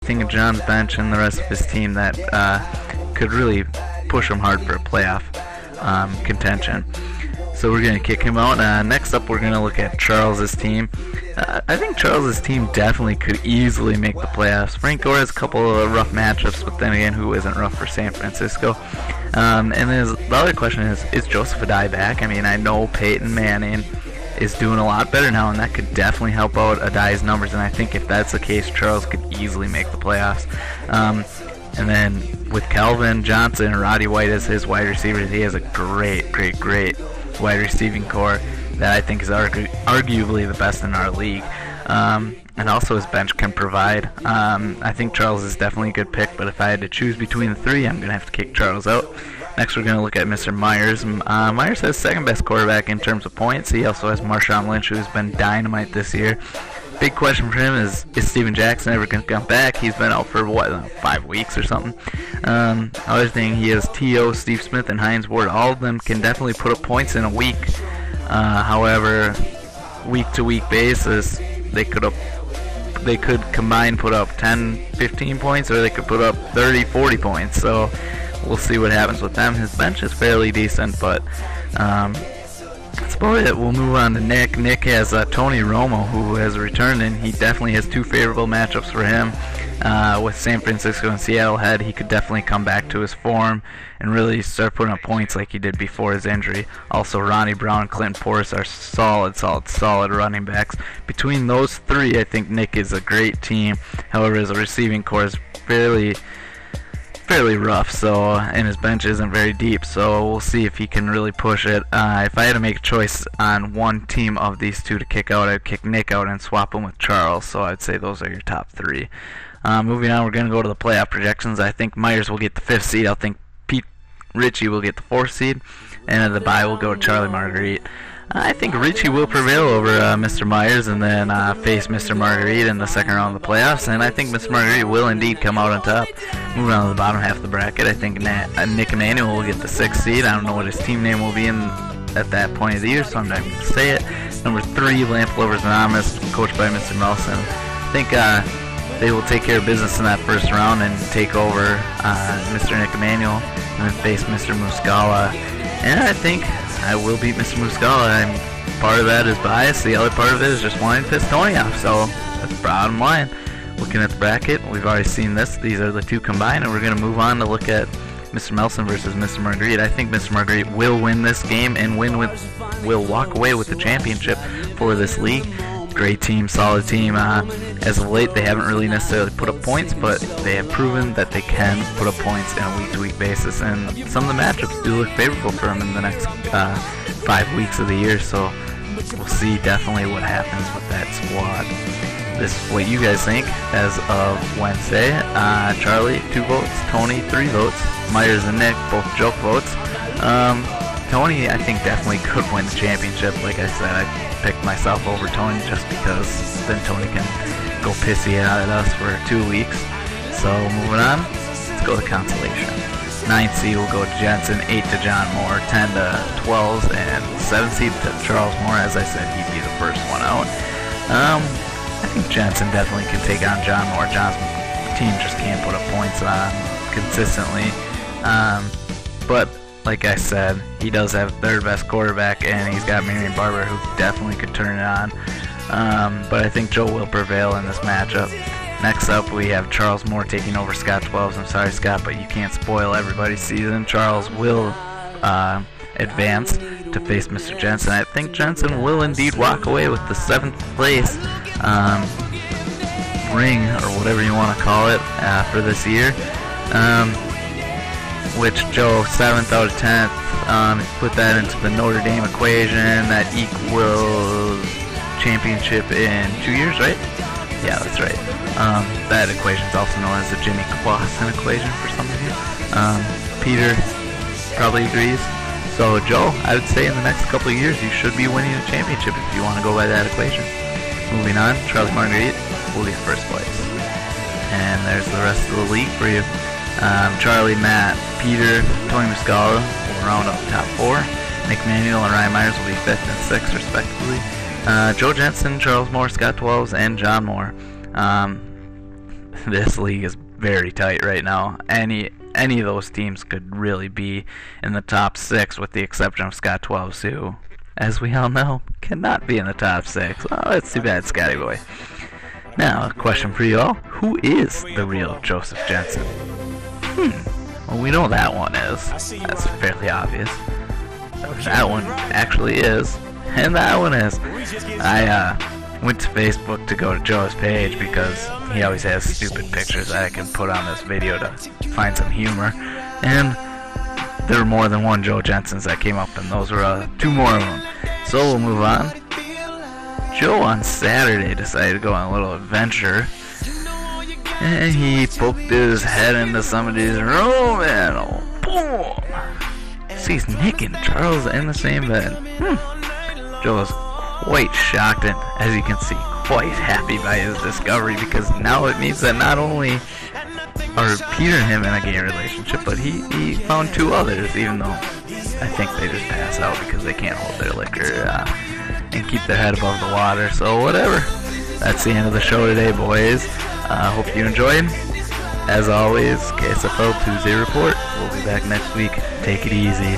think of John's bench and the rest of his team that could really push him hard for a playoff contention. So we're going to kick him out. Next up, we're going to look at Charles's team. I think Charles's team definitely could easily make the playoffs. Frank Gore has a couple of rough matchups, but then again, who isn't rough for San Francisco? And then the other question is Joseph Adai back? I mean, I know Peyton Manning is doing a lot better now, and that could definitely help out Adai's numbers, and I think if that's the case, Charles could easily make the playoffs. And then with Calvin Johnson and Roddy White as his wide receivers, he has a great wide receiving core that I think is arguably the best in our league. And also his bench can provide. I think Charles is definitely a good pick, but if I had to choose between the three, I'm going to have to kick Charles out. Next, we're going to look at Mr. Myers. Myers has second best quarterback in terms of points. He also has Marshawn Lynch, who's been dynamite this year. Big question for him is Steven Jackson ever going to come back? He's been out for, 5 weeks or something. Other thing, he has T.O., Steve Smith, and Hines Ward. All of them can definitely put up points in a week. However, week-to-week basis, they could combine put up 10, 15 points, or they could put up 30, 40 points. So we'll see what happens with them. His bench is fairly decent, but that's about it. We'll move on to Nick. Nick has Tony Romo, who has returned, and he definitely has two favorable matchups for him. With San Francisco and Seattle ahead, he could definitely come back to his form and really start putting up points like he did before his injury. Also, Ronnie Brown and Clinton Portis are solid running backs. Between those three, I think Nick is a great team. However, his receiving core is fairly rough, so, and his bench isn't very deep, so we'll see if he can really push it. If I had to make a choice on one team of these two to kick out, I'd kick Nick out and swap him with Charles, so I'd say those are your top three. Moving on, we're going to go to the playoff projections. I think Myers will get the 5th seed. I think Pete Ritchie will get the 4th seed, and at the bye will go to Charlie Marguerite. I think Ritchie will prevail over Mr. Myers and then face Mr. Marguerite in the second round of the playoffs, and I think Mr. Marguerite will indeed come out on top. Moving on to the bottom half of the bracket, I think Nick Emanuel will get the 6th seed. I don't know what his team name will be at that point of the year, so I'm not going to say it. Number 3, Lamp Lovers Anonymous, coached by Mr. Melson. I think they will take care of business in that first round and take over Mr. Nick Emanuel and then face Mr. Muscala. And I think I will beat Mr. Muscala. Part of that is bias. The other part of it is just wanting to piss Tony off. So that's the bottom line. Looking at the bracket, we've already seen this. These are the two combined, and we're going to move on to look at Mr. Melson versus Mr. Marguerite. I think Mr. Marguerite will win this game and will walk away with the championship for this league. Great team, solid team. As of late, they haven't really necessarily put up points, but they have proven that they can put up points on a week-to-week basis, and some of the matchups do look favorable for them in the next 5 weeks of the year, so we'll see definitely what happens with that squad. This is what you guys think as of Wednesday. Charlie, 2 votes. Tony, 3 votes. Myers and Nick, both joke votes. Tony, I think, definitely could win the championship. Like I said, I picked myself over Tony just because then Tony can go pissy at us for 2 weeks. So moving on, let's go to consolation. 9th seed will go to Jensen, 8 to John Moore, 10 to 12, and 7th seed to Charles Moore. As I said, he'd be the first one out. I think Jensen definitely can take on John Moore. John's team just can't put up points on consistently. But like I said, he does have 3rd best quarterback, and he's got Marion Barber, who definitely could turn it on. But I think Joe will prevail in this matchup. Next up, we have Charles Moore taking over Scott 12s. I'm sorry, Scott, but you can't spoil everybody's season. Charles will advance to face Mr. Jensen. I think Jensen will indeed walk away with the 7th place ring, or whatever you want to call it, for this year. Which Joe 7th out of 10th. Put that into the Notre Dame equation, that equals championship in 2 years, right? Yeah, that's right. That equation is also known as the Jimmy Clausen equation for some of you. Peter probably agrees. So Joe, I would say in the next couple of years you should be winning a championship if you want to go by that equation. Moving on, Charlie Marguerite will be 1st place. And there's the rest of the league for you. Charlie, Matt, Peter, Tony Muscala will round up the top 4. Nick Manuel and Ryan Myers will be 5th and 6th respectively. Joe Jensen, Charles Moore, Scott 12s, and John Moore. this league is very tight right now. Any of those teams could really be in the top 6, with the exception of Scott 12, who, as we all know, cannot be in the top 6. Oh, that's too bad, Scotty boy. Now, a question for you all. Who is the real Joseph Jensen? Well, we know that one is. That's fairly obvious. That one actually is. And that one is. I went to Facebook to go to Joe's page because he always has stupid pictures that I can put on this video to find some humor. And there were more than one Joe Jensens that came up, and those were 2 more of them. So we'll move on. Joe on Saturday decided to go on a little adventure, and he poked his head into somebody's room and boom! Sees Nick and Charles in the same bed. Joe was quite shocked and, as you can see, quite happy by his discovery, because now it means that not only are Peter and him in a gay relationship, but he found 2 others, even though I think they just pass out because they can't hold their liquor and keep their head above the water. So whatever. That's the end of the show today, boys. Hope you enjoyed. As always, KSFL Tuesday Report. We'll be back next week. Take it easy.